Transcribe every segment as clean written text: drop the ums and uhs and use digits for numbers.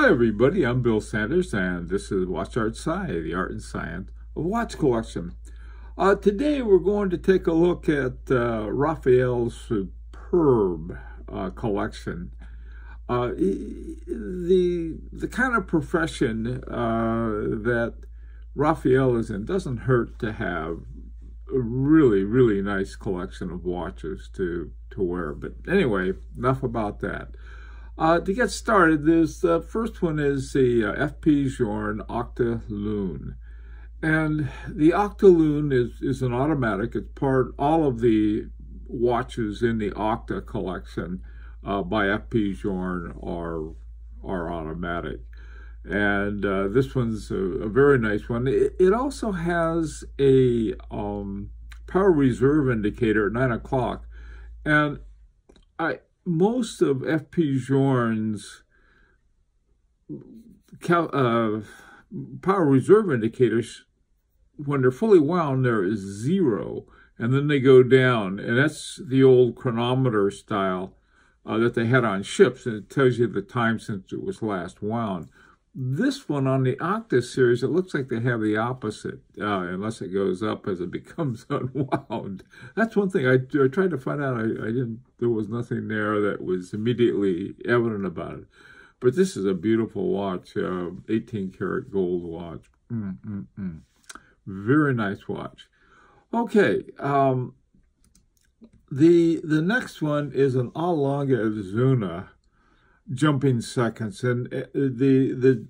everybody, I'm Bill Sanders, and this is Watch Art Sci, the art and science of watch collection. Today we're going to take a look at Rafael's superb collection. The kind of profession that Rafael is in doesn't hurt to have a really nice collection of watches to wear. But anyway, enough about that. To get started, the first one is the FP Journe Octolune. And the Octolune is an automatic. It's all of the watches in the Octa collection by FP Journe are automatic. And this one's a very nice one. It also has a power reserve indicator at 9 o'clock. And most of FP Journe's power reserve indicators, when they're fully wound, there is 0, and then they go down. And that's the old chronometer style that they had on ships, and it tells you the time since it was last wound. This one on the Octa series, it looks like they have the opposite, unless it goes up as it becomes unwound. That's one thing I tried to find out. There was nothing there that was immediately evident about it. But this is a beautiful watch, 18 karat gold watch. Very nice watch. Okay, the next one is an A. Lange Zuna jumping seconds, and the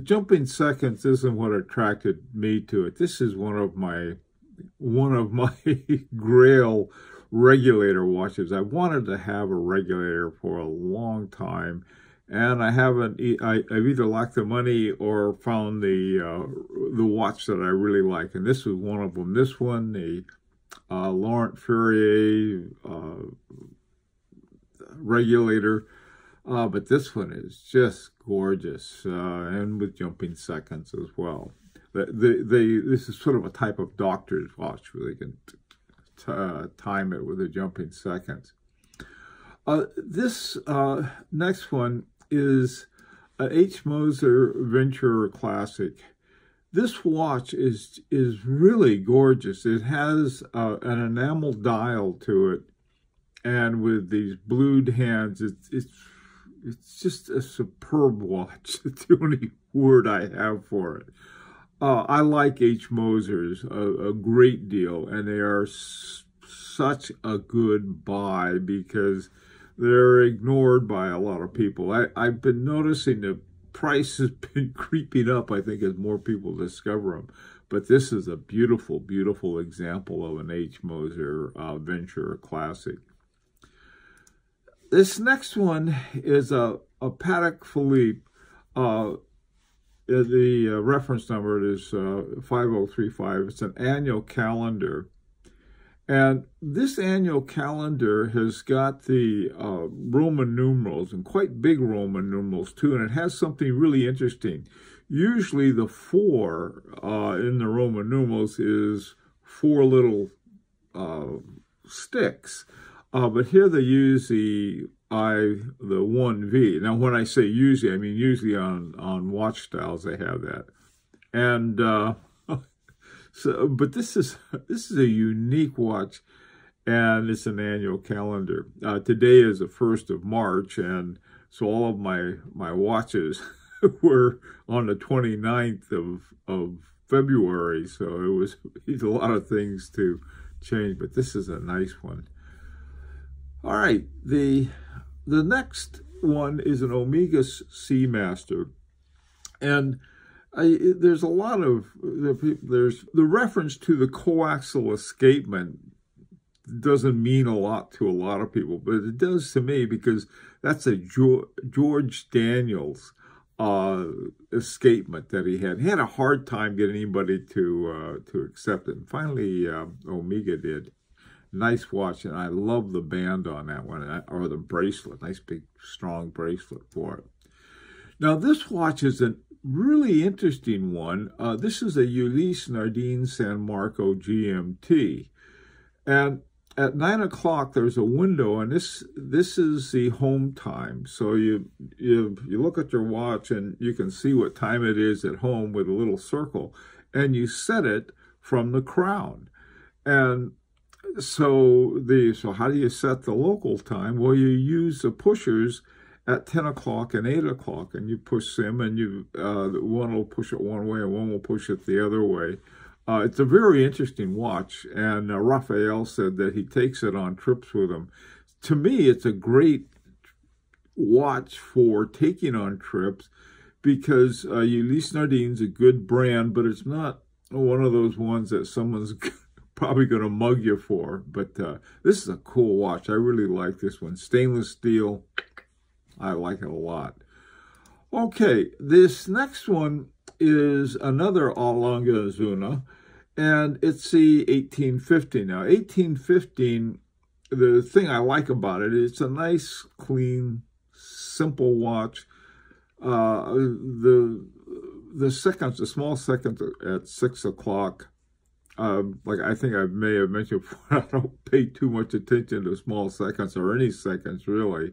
jumping seconds isn't what attracted me to it. This is one of my grail regulator watches. I wanted to have a regulator for a long time, and I haven't. I've either lacked the money or found the watch that I really like, and this was one of them. This one, the Laurent Ferrier regulator. But this one is just gorgeous, and with jumping seconds as well. This is sort of a type of doctor's watch where they can time it with the jumping seconds. This next one is an H. Moser Venture Classic. This watch is really gorgeous. It has an enamel dial to it, and with these blued hands, it's just a superb watch. It's the only word I have for it. I like H. Mosers a great deal, and they are such a good buy because they're ignored by a lot of people. I've been noticing the price has been creeping up, I think, as more people discover them. But this is a beautiful, beautiful example of an H. Moser Venture Classic. This next one is a Patek Philippe. The reference number is 5035. It's an annual calendar. And this annual calendar has got the Roman numerals, and quite big Roman numerals too, and it has something really interesting. Usually the 4 in the Roman numerals is 4 little sticks. But here they use the 1V. Now, when I say usually, I mean usually on watch styles they have that. And but this is a unique watch, and it's an annual calendar. Today is the 1st of March, and so all of my watches were on the 29th of February. So it was a lot of things to change, but this is a nice one. All right, the next one is an Omega Seamaster, and there's a lot of there's the reference to the coaxial escapement doesn't mean a lot to a lot of people, but it does to me because that's a George Daniels escapement that he had. He had a hard time getting anybody to accept it, and finally Omega did. Nice watch, and I love the band on that one, or the bracelet. Nice big strong bracelet for it. Now this watch is a really interesting one. This is a Ulysse Nardin San Marco GMT, and at 9 o'clock, there's a window, and this is the home time. So you look at your watch, and you can see what time it is at home with a little circle, and you set it from the crown. And so how do you set the local time? Well, you use the pushers at 10 o'clock and 8 o'clock, and you push them, and one will push it one way and one will push it the other way. It's a very interesting watch, and Rafael said that he takes it on trips with him. To me, it's a great watch for taking on trips because Ulysse Nardin's a good brand, but it's not one of those ones that someone's probably going to mug you for. But this is a cool watch. I really like this one. Stainless steel. I like it a lot. Okay, this next one is another A Longa Zuna, and it's the 1815. Now, 1815, the thing I like about it is it's a nice, clean, simple watch. The seconds, the small seconds at 6 o'clock, like I think I may have mentioned before, I don't pay too much attention to small seconds or any seconds, really.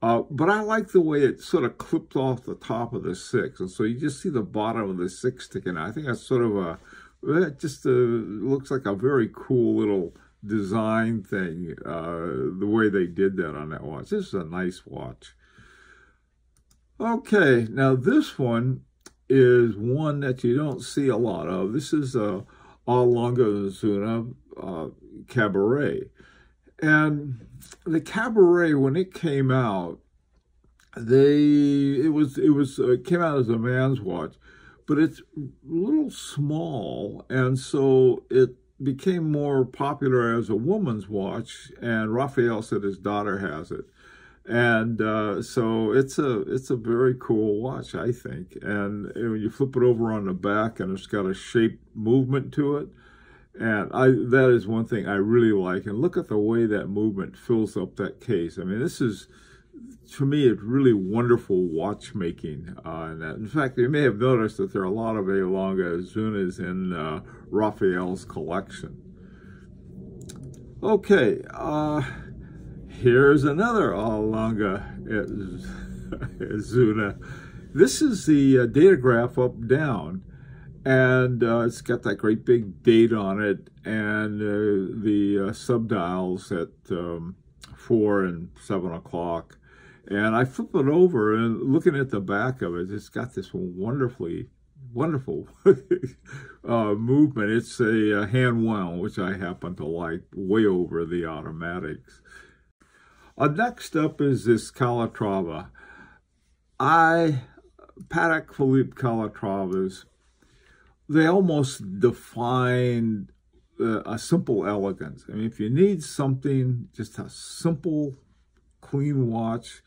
But I like the way it sort of clipped off the top of the 6. And so you just see the bottom of the 6 sticking out. I think that's sort of it just looks like a very cool little design thing, the way they did that on that watch. This is a nice watch. Okay, now this one is one that you don't see a lot of. This is a Longa Zuna Cabaret. And the Cabaret, when it came out, it came out as a man's watch, but it's a little small, and so it became more popular as a woman's watch. And Rafael said his daughter has it, and so it's a very cool watch, I think. And when you flip it over on the back, and it's got a shaped movement to it. And that is one thing I really like. And look at the way that movement fills up that case. I mean, this is, for me, it's really wonderful watchmaking. In fact, you may have noticed that there are a lot of A Longa Zunas in Rafael's collection. Okay, here's another A Longa Zuna. This is the datograph up-down. And it's got that great big date on it, and the subdials at 4 and 7 o'clock. And I flip it over, and looking at the back of it, it's got this wonderful movement. It's a hand wound, which I happen to like, way over the automatics. Next up is this Calatrava. Patek Philippe Calatravas, they almost define a simple elegance. I mean, if you need something, just a simple, clean watch,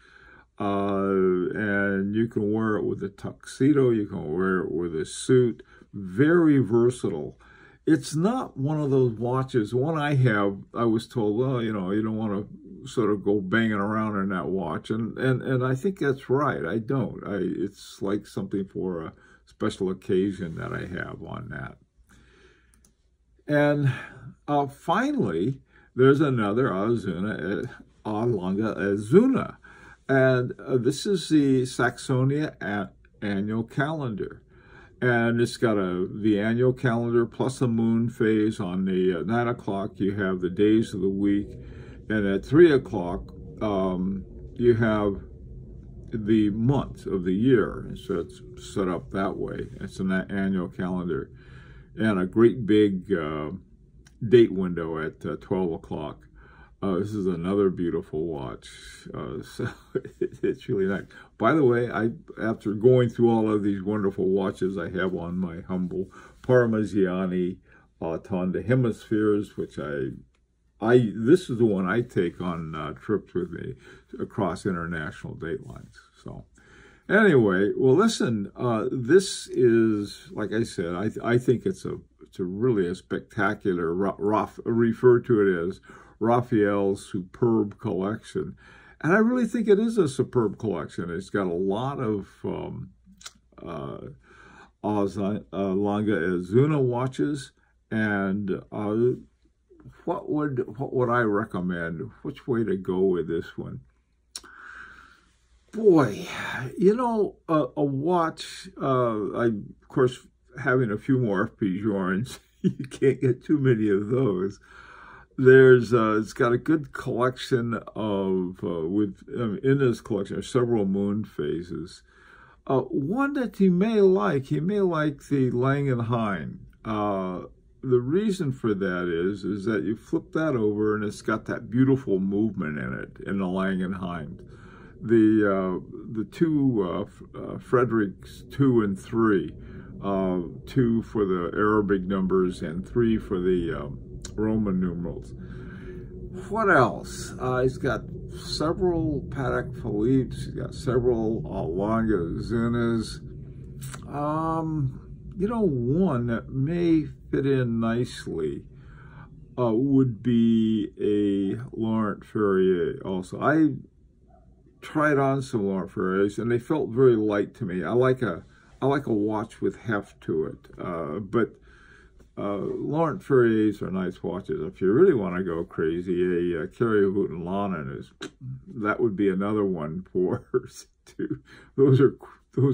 and you can wear it with a tuxedo, you can wear it with a suit, very versatile. It's not one of those watches. One I have, I was told, well, you don't want to sort of go banging around in that watch, and I think that's right. I don't. It's like something for a special occasion that I have on that. And finally, there's another A Longa Zuna, and this is the Saxonia annual calendar, and it's got the annual calendar plus a moon phase. On the 9 o'clock, you have the days of the week, and at 3 o'clock, you have the month of the year. So it's set up that way. It's an annual calendar, and a great big date window at 12 o'clock. This is another beautiful watch. So it's really nice. By the way, after going through all of these wonderful watches I have on my humble Parmigiani Tonda Hemispheres, which this is the one I take on trips with me across international date lines. So anyway, well, listen, this is, like I said, I think it's really a spectacular, refer to it as Raphael's superb collection. And I really think it is a superb collection. It's got a lot of Longa Zuna watches, and what would I recommend? Which way to go with this one? Boy, you know, a watch, of course, having a few more FP Journes, you can't get too many of those. It's got a good collection of, in this collection are several moon phases. One that he may like the Lang & Hein. The reason for that is that you flip that over and it's got that beautiful movement in it, in the Lang & Hein. The two Fredericks 2 and 3, 2 for the Arabic numbers and 3 for the Roman numerals. What else? He's got several Patek Philippes. He's got several Longazunas. You know, one that may fit in nicely would be a Laurent Ferrier. Also, I tried on some Laurent Ferriers, and they felt very light to me. I like a watch with heft to it, but Laurent Ferriers are nice watches. If you really want to go crazy, a Carrier Wooten Lannen that would be another one for two. Those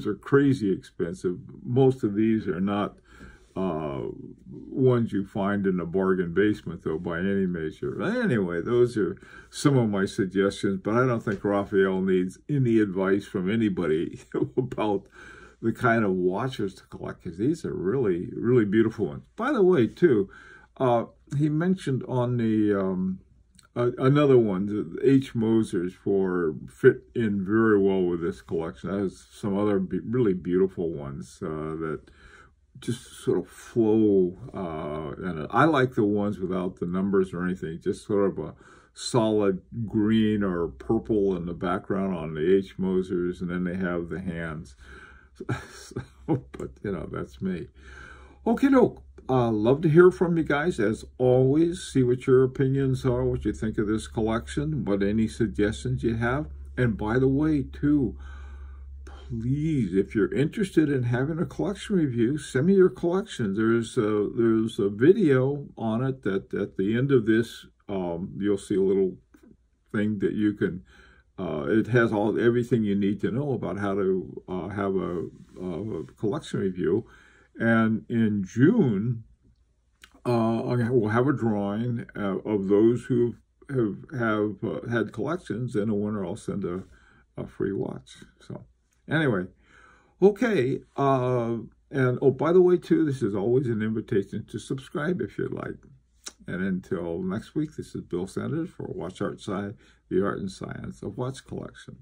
are crazy expensive. Most of these are not ones you find in a bargain basement, though, by any measure. Anyway, those are some of my suggestions, but I don't think Rafael needs any advice from anybody about the kind of watches to collect, because these are really, really beautiful ones. By the way, too, he mentioned on the another one, the H. Mosers, fit in very well with this collection. That has some other really beautiful ones that just sort of flow. And I like the ones without the numbers or anything, just sort of a solid green or purple in the background on the H. Mosers, and then they have the hands. But, you know, that's me. Okay, doke. Love to hear from you guys, as always. See what your opinions are, what you think of this collection, what any suggestions you have. And by the way, too, please, if you're interested in having a collection review, send me your collection. There's a video on it that at the end of this, you'll see a little thing that you can, it has everything you need to know about how to have a collection review. And in June, we'll have a drawing of those who have had collections, and a winner I'll send a free watch. So anyway, okay. And oh, by the way, too, this is always an invitation to subscribe if you'd like. And until next week, this is Bill Sanders for Watch Art Sci, the art and science of watch collection.